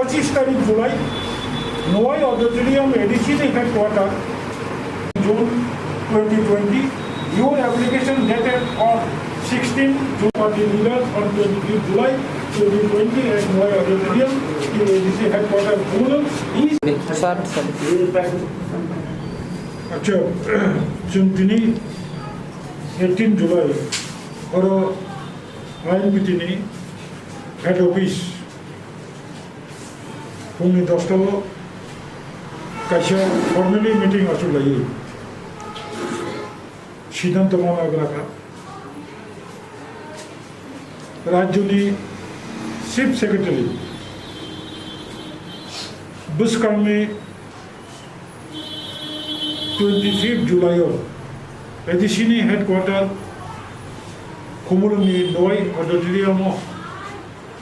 25 तारीख जुलाई नोवाई auditorium ADC headquarter June 2020. Your application dated on 16 June for the leaders on 23 July 2020 at Noy Auditorium in ADC headquarters Pune is अच्छा चिंतनी 18 जुलाई और आईएनपीटी head office फुंनि 10टाव कैसे formally meeting आसुलायो सिद्धांत मावग्राखा राज्यनि chief secretary बुसकांनि 25 जुलाई एडीसीनि headquarter कुमुलुंनि नय auditorium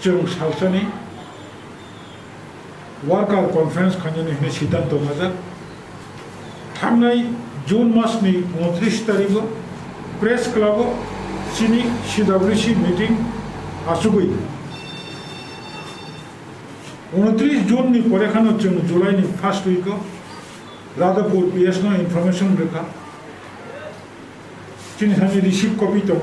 जों सावसानि वार्कार कन्फारेंस खालामनो सिद्धांत लादों थांनाय जून मासनि 29 तारिख प्रेस क्लब सिनि CWC मीटिंग आसुगै 29 जून नि परेखानो जों जुलाई नि फर्स्ट वीक राधापुर PS नो इनफरमेशन रेखा चिन्हानि रिसीव कपि दङ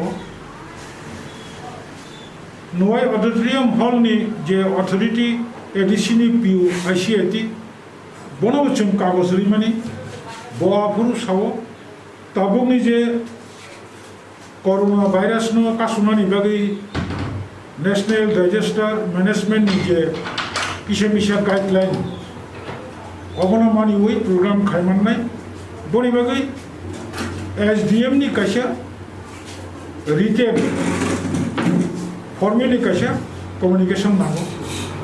नय ऑडिटोरियम हॉल नि जे अथॉरिटी एडीसी नि PO ICIT बनाव जों कागज रिमानि बवाफोर सावो ताबुकनि जे कोरोना भाइरस नो कासुनानि बागै नेशनल डिजास्टर मैनेजमेंट नि जे किसे गाइडलाइन अबना मानि वही प्रोग्राम खायमाननाय बनि बागै SDM नि कैसे रिटेन फॉर्मली कैसे कम्युनिकेशन नांगौ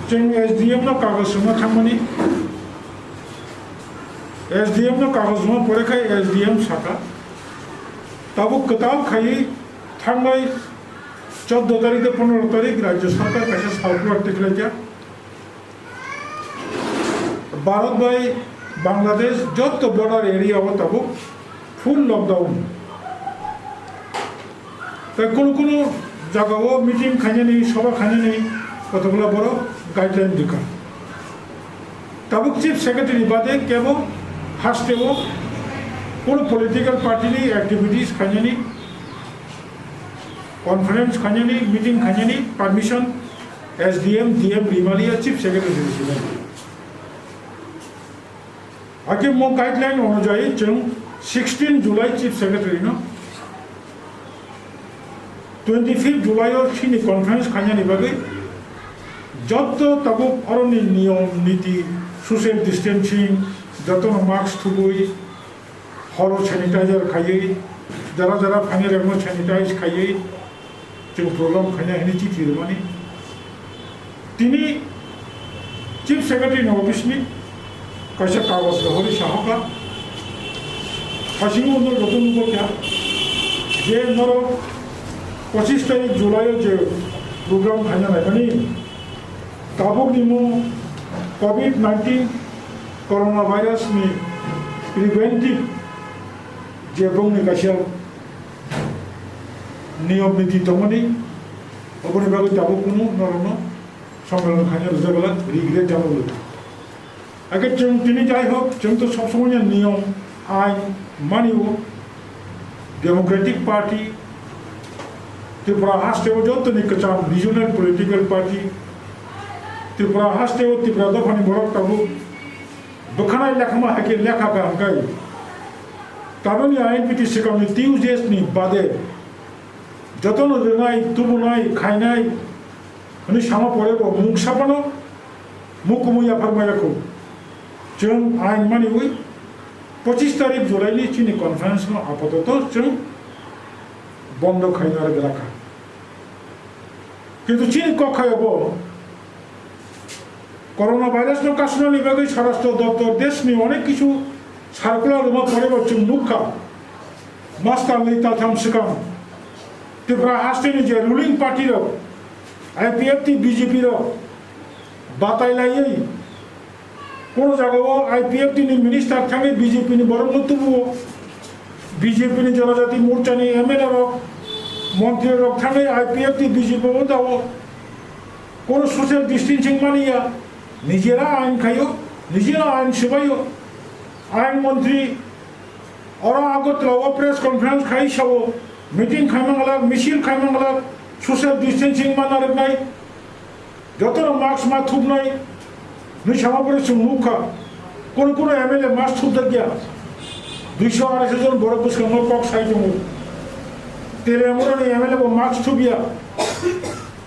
जों SDM नो कागज जमा थांमानि SDM नो कागज जमा परेखाय SDM साका ताबुक कताब खायै थांनाय 14 तारिख 15 तारिख राज्य सरकार कैसे circular दिखलायजा Bharat by Bangladesh Jat border area हो तब फुल लॉकडाउन कोनो जगह मीटिंग खाने सभा खाने कतगुला बड़ो गाइडलाइन दिखा तब चीफ सेक्रेटारि बादे केवल हास्टेव कोनो पॉलिटिकल पार्टी एक्टिविटीज खाने कॉन्फ्रेंस खाने मीटिंग खाने परमिशन SDM DM रिमालिया चीफ सेक्रेटारि आगे मो गाइडलाइन अनुजाई जों 16 जुलाई चीफ सेक्रेटारि नो 25 जुलाई और सिनि कॉन्फ्रेंस खाने बागै जत तब अरनि नियम नीति सोशल डिस्टेंसिंग जतन मास्क थुबुई हर सैनिटाइजर खायै जरा जरा फानि रेगनो सैनिटाइज खायै जों प्रोग्राम खाने हनि चिठी रमानि तिनी चीफ सेक्रेटारि नो ऑफिसनि कैसे कागज रहरी साहका हासिंग उन्नर रतन को क्या जे नरो 25 तारीख जुलाई जे प्रोग्राम खाना नायमानि ताबुक निमो COVID-19 कोरोना वायरस नि प्रिवेंटिव जे बुंनि कैसे नियम नीति दंमोनि अबनि बागै ताबुक कुनु नरनो सम्मेलन खाने रजाबला रिग्रेट जाबो अगर जों दिनै जाय हक जों तो सब समय नियम आइन मानियो डेमोक्रेटिक पार्टी त्रिपुरा हास्टेव जतनि कचाम रिजनल पॉलिटिकल पार्टी त्रिपुरा हास्टेव त्रिपुरा दफानि बरक ताबु बखानाय लेखामा हाके लेखा गांगाय ताबनि आईएनपीटी सिकामनि टिउजेस नि बादे जतन रोनाय तुबुनाय खायनाय अनि सामा परेबो मुंसापानो मुकुमुया फरमायाखौ जों आइन मानि हुई 25 तारीख जुलाई नि चिनी कॉन्फ्रेंस में आपातत जों बंद खायनार राखा किन्तु चीन कखायाबो कोरोना भाइरस नो कासुनानि बागै स्वराष्ट्र दप्तर देशनि अनेक किछु सार्कुलार मा परेबो जों नुखा मास्टारनि ताथाम सिगां त्रिपुरा हास्टेनि जे रुलिंग पार्टी रो IPFT BJP रो बातायलायै कोनो जगह IPFT नि मिनिस्टर थांगे BJP नि बरम नतुबो BJP नि जनजाति मोर्चा नि MLA रो मंत्री रो थांगे IPFT BJP बो दाओ कोनो सोशल डिस्टेंसिंग मानिया निजेरा आइन खायो निजेरा आइन सिफायो आइन मंत्री और आगत लाओ प्रेस कॉन्फ्रेंस खाई सबो मीटिंग खाइमांगलाक मिছিল खाइमांगलाक सोशल डिस्टेंसिंग मानारनाय जतनो मास्क मा थुबनाय नै सामापरे सुमुखा कोन एमएलए मास्क थुब दगिया 200-250 जन बड़ बुसखांगो कक साइदमु तेलेमुरनि एमएलए बो मास्क थुबिया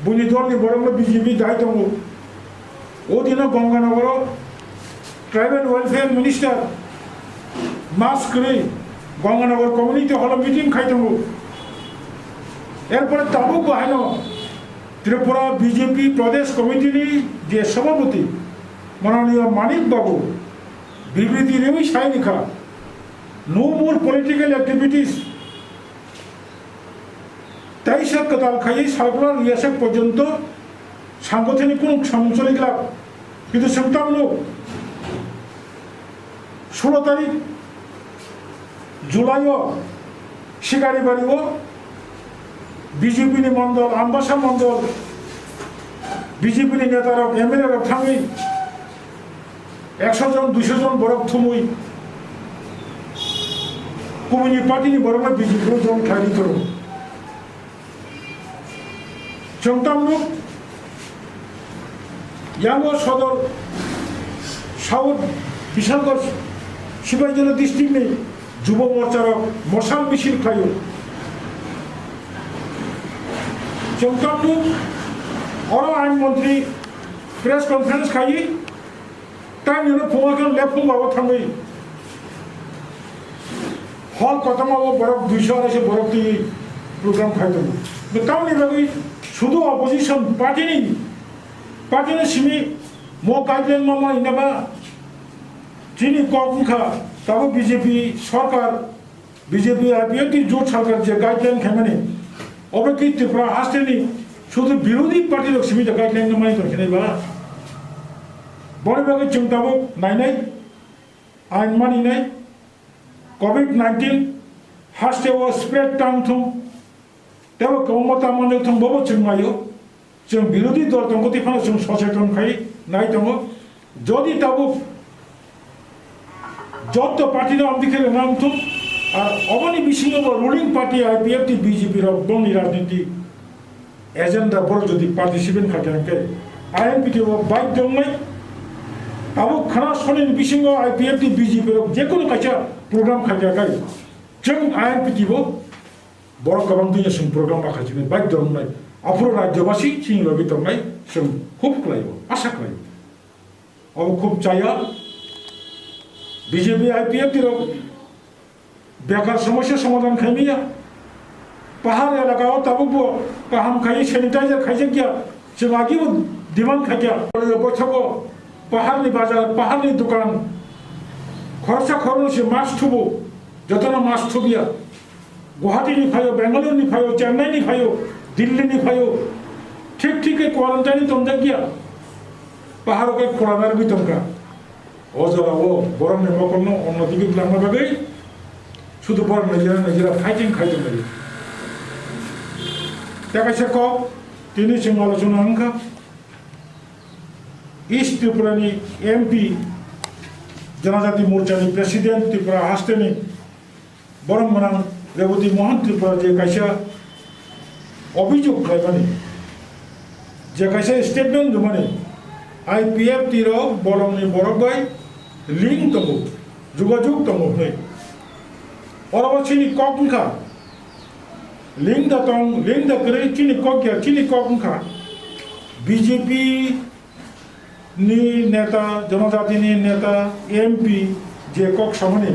बुनि दलनि बरंग बीजेपी दाय दंगो ओ दिनो Ganganagar tribal welfare minister mask रे गंगानगर कम्युनिटी हल मीटिंग खाई दंगो एरपर ताबो बाहायनो त्रिपुरा बीजेपी प्रदेश कमिटी जे सभापति माननीय मानिक बाबू विबृति रेवि साई लिखा नो मोर पॉलिटिकल एक्टिविटीज 23 कताल खाई सालकुलार रियासक पर्यंत सांगठनिक কোনো সাংগঠনিক লাভ কিন্তু সংতামূলক 16 তারিখ জুলাইও শিকারি বাড়িও বিজেপি মন্ডল আম্বাসা মন্ডল বিজেপি নেতারা এমএলএরা থামি 100 জন 200 জন বরফ থুমুই কমিউনিস্ট পার্টি বরফ বিজেপি জন খালি করো সংতামূলক यांगो सदर साउथ विशालगढ़ सिपाहीजन डिस्ट्रिक्ट में युव मोर्चार मशाल मिছিল खायो चौकामू और आइन मंत्री प्रेस कॉन्फ्रेंस खाई टाइम फुङाखौ लेफुं बाबो थाङै हल कतमाबो बरफ 200-250 बरफ दी प्रोग्राम खाइदों टाउननि बागै शुद्ध अपोजिशन पार्टी सिमी मो गाइडलाइन मामा इनाबा चीनी कौंखा तब बीजेपी सरकार बीजेपी आईपीएफ जोट सरकार जे गाइडलाइन खेमने अब कि त्रिपुरा हास्टेनी शुद्ध विरोधी पार्टी लोग सिमी गाइडलाइन मानी तो खेने बा बड़े बागे चिंताबो नाइनाई आइन मानी नहीं कोविड-19 हास्टे वो स्प्रेड टाउन थुम तब कौमता माने थुम बबो चिंगायो जों विरोधी दल दंग तिफानो जों सचेतन खाई नाय दंग जदि ताबो जत पार्टी नाम दिखे नाम तो और अबनि बिसिङाव ruling party IPF T BJP र बंग राजनीति एजेंडा बर जदि पार्टिसिपेट खाके आईएनपी टी वो बाइक दंगै ताबो खाना सनि बिसिङाव आईपीएफ टी बीजेपी र जेकुनु काचा प्रोग्राम खाके गाय जों आईएनपी टी वो बर गोबां दुनिया जों प्रोग्राम राखासिनो बाइक दंगै अफ्रो राज्यवासी चिंग लगे तो मैं जों खूब खालायो आशा खालायो अब खूब चाया बीजेपी आईपीएफ तिर बेकार समस्या समाधान खाइमिया पहाड़ एलाकाओ ताबुबो काहाम खाई सैनिटाइजर खाइजे क्या जों आगिबो डिमांड खाइया बछको पहाड़नि बाजार पहाड़नि दुकान खरसा खरनसे मास्क थुबो जतना मास्क थुबिया गुवाहाटीनि फायो बेंगालुरुनि फायो चेन्नाईनि फायो दिल्ली नि फायो ठीक क्वारंटाइन तो गया पहाड़ के खोलानार भी तंका अजरा वो बरम ने मकनो अन्नदिके ग्लामा बागै शुद्ध बर नजरा फाइटिंग खाइदों लगे ताकासे को तिनी जों आलोचना अंका ईस्ट त्रिपुरानि एमपी जनजाति मोर्चानि प्रेसिडेंट त्रिपुरा हास्टेनि बरम मनां रेवती मोहन त्रिपुरा जे कायसा अभियोग खालामनानै जे खायसे स्टेटमेंट होमाने आईपीएफ तिर बरमनि बरबाय लिंक दङ जुगाजुग दङ नै अरबा चिनि ककखा लिंक दा दं लिंक दा करे चिनि ककया चिनि ककखा बीजेपी नि नेता जनजातिनि नेता एमपी जे कक सामने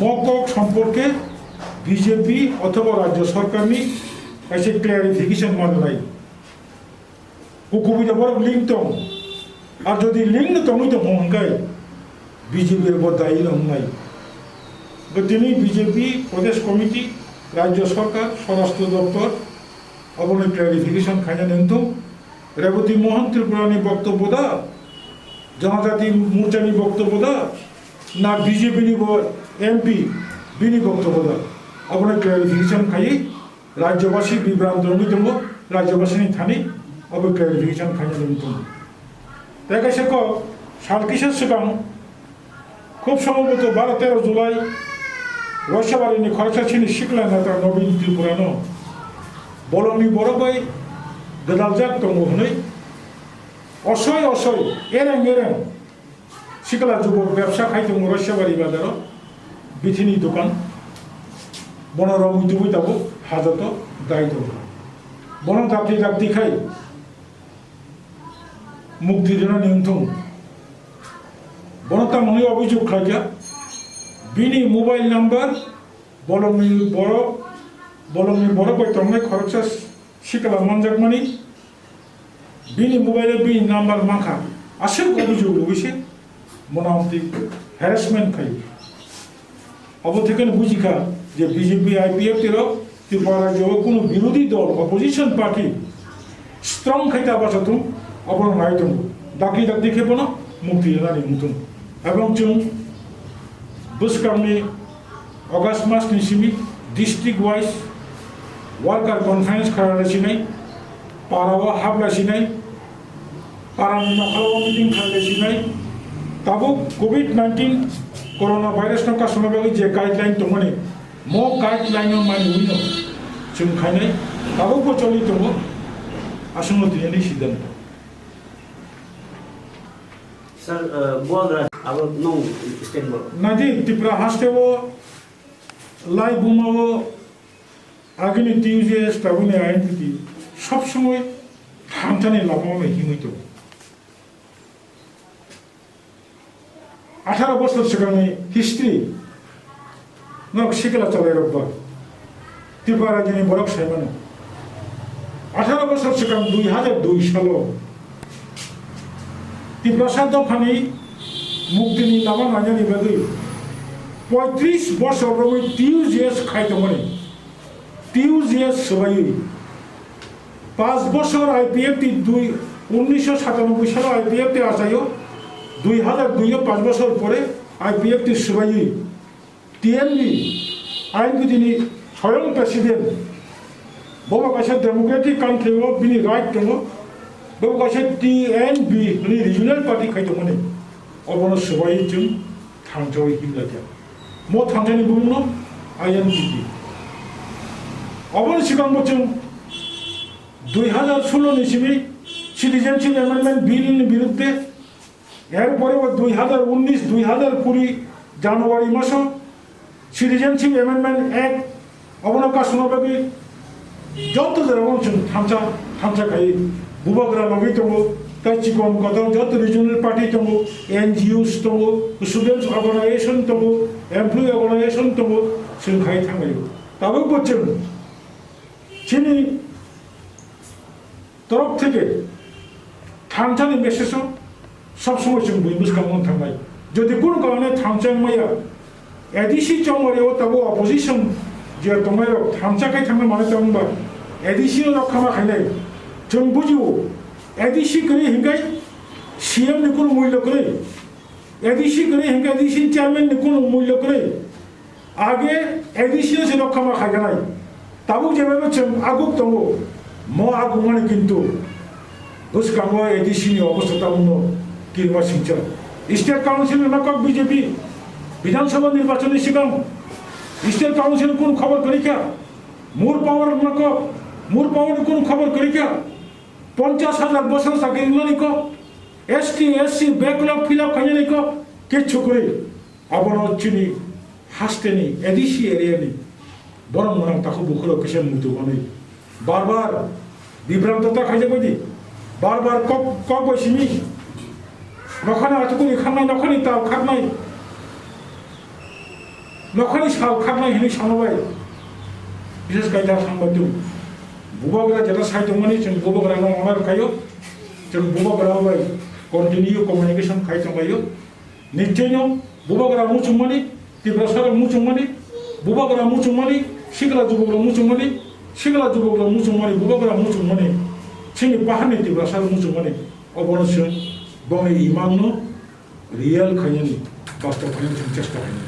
मकक सम्पर्के बीजेपी अथवा राज्य सरकारनि ऐसे क्लैरिफिकेशन माननाय कुकुबि जबर लिंक दं और जदि लिंक दं तो हंगाय बीजेपी बदाई हंगाय गतिनि बीजेपी प्रदेश कमिटी राज्य सरकार स्वराष्ट्र दफ्तर अबनि क्लैरिफिकेशन खाइना नंतो रेवती मोहन त्रिपुरानि बक्तव्य दा जनजाति मोर्चानि बक्तव्य दा ना बीजेपी नि एमपी बिनि बक्तव्य दा अबनि क्लैरिफिकेशन खाइ राज्यवासी विभ्रांत दङ राज्यवासी थानी अब क्लैरिफिकेशन खाइना दङ দেখা সে সাল কিসের সিগাং খুব সম্ভবত 12-13 জুলাই রসাবাড়িনি খরচাছিনি শিখলেন নেতা নবীন ত্রিপুরানো বলনি বড় বই গদালজাক দङ হनै অসয় অসয় এরেং এরেং শিখলা যুবক ব্যবসা খাইতে রসাবাড়ি বাজারও বিথিনি দোকান বনর মুইতুবুই দাবো হাজত দায়িত্ব বন দাবতি দাবতি খাই মুক্তি জন্য নিয়ন্ত্রণ বনতা মনে অভিযোগ খাইয়া বিনি মোবাইল নাম্বার বলমনি বড় বই তংনাই খরচা শিখলা মনজাকমানি বিনি মোবাইলে বিনি নাম্বার মাখা আসল অভিযোগ লুগিছে মোটামুটি হ্যারাসমেন্ট খাই অব থেকে বুঝিখা যে বিজেপি আইপিএফ ত্রিপুরা রাজ্যেও কোনো বিরোধী দল অপোজিশন পার্টি স্ট্রং খাইতে আবাসত অবরণ নাইতম দাকি দাকি খেব না মুক্তি জানানি মুতুন এবং जों बोसोरनि अगस्त मासनि सिमि डिस्ट्रिक्ट वाइज वार्कार कनफारेन्स खालामगासिनो पाराव हाबगासिनो पारानि नखराव मिटिं खालामगासिनो दाबो कोविड-19 कोरोना भाइरासनि कासनि बागै जे गाइडलाइन दंमोन मो गाइडलाइनआव मानिनो जों खायनो दाबो प्रचलित दङ आसाम दिनैनि सिद्धान्त Sir, Buagra, our no state board. Nadi Tipra Hastevo, Lai Bumavo, Agni Tuesday, Stavuni entity, Shopsumwe, Hantani Lapome Himito. Atara Boston Sagani, history, no Shikala Talerova, Tipara Jini Borok Simon. Atara Boston Sagan, do you have a do shallow? প্রসাদ খানি মুক্তিনি নামা নাজানি বাকি 35 বছর রবি টিউজিএস খাইতে মনে টিউজিএস সবাই 5 বছর IPFT 1997 সালে IPFT আসাইও 2002 5 বছর পরে আইপিএফটি সবাই টিএনবি আইনবিধিনি স্বয়ং প্রেসিডেন্ট বাবা কাছে ডেমোক্রেটিক কান্ট্রি ও বিনি right দङ Bawa kasih TNB ini regional party kaito mana, orang sebagai jeng tangjau hingga dia, mau tangjau ni bumno, INPD. Orang sekarang macam 2016 ni sini citizenship amendment bill ni biruddhe, yang baru 2019 Januari masa citizenship amendment act, orang kasih bagi jauh tu orang macam tangjau kai. Bubagra lagi tunggu, kacikom kata jauh regional party tunggu, NGOs tunggu, students organization tunggu, employee organization tunggu, sengkai tanggai. Tapi macam, sini terap theke, thangcang ini mesej sab semua cuma bebas kamu tanggai. Jadi pun kalau ni thangcang maya, edisi cuma dia tahu opposition, dia tunggai thangcang kai tanggai mana tanggai, edisi orang kama kaya. जों बुझियो ADC करे हिंगाय CM ने कोनो मूल्य करे ADC करे हिंगा ADC chairman ने कोनो मूल्य करे आगे एडीसी से रखा मा खाय गनाय ताबु जेबे जों आगुक दङ म आगु माने किन्तु बुसकांगो एडीसी नि अवस्था उन्नो किरवा सिंचा स्टेट काउंसिल नकक बीजेपी विधानसभा निर्वाचन सिगां स्टेट काउंसिल कोन खबर करी क्या मोर पावर नकक मोर पावर कोन खबर करी क्या 50,000 বছর সাকিং নিকো এসটি এসসি ব্যাকলগ ফিলআপ খাইয়ে নিকো কিছু করে আবার চিনি হাসতেনি এডিসি এরিয়ানি বরং মনে তাকে বুকুলো কিসের মুতু মানে বারবার বিভ্রান্ততা খাইছে কইদি বারবার কক বসিনি নখানে আতকুনি খানাই নখানি তাও খানাই নখানি সাল খানাই হিনি সামবাই বিশেষ গাইডা সাংবাদিক Bubagra jata side mani जों bubagra no honor kayo जों bubagra bai continue communication kai tongbayo nicheno bubagra muchumani tibrasara muchumani bubagra muchumani shigla jubogra muchumani bubagra muchumani chini pahani tibrasara muchumani obonosun bongi imangno real khayani basta khayani chesta khayani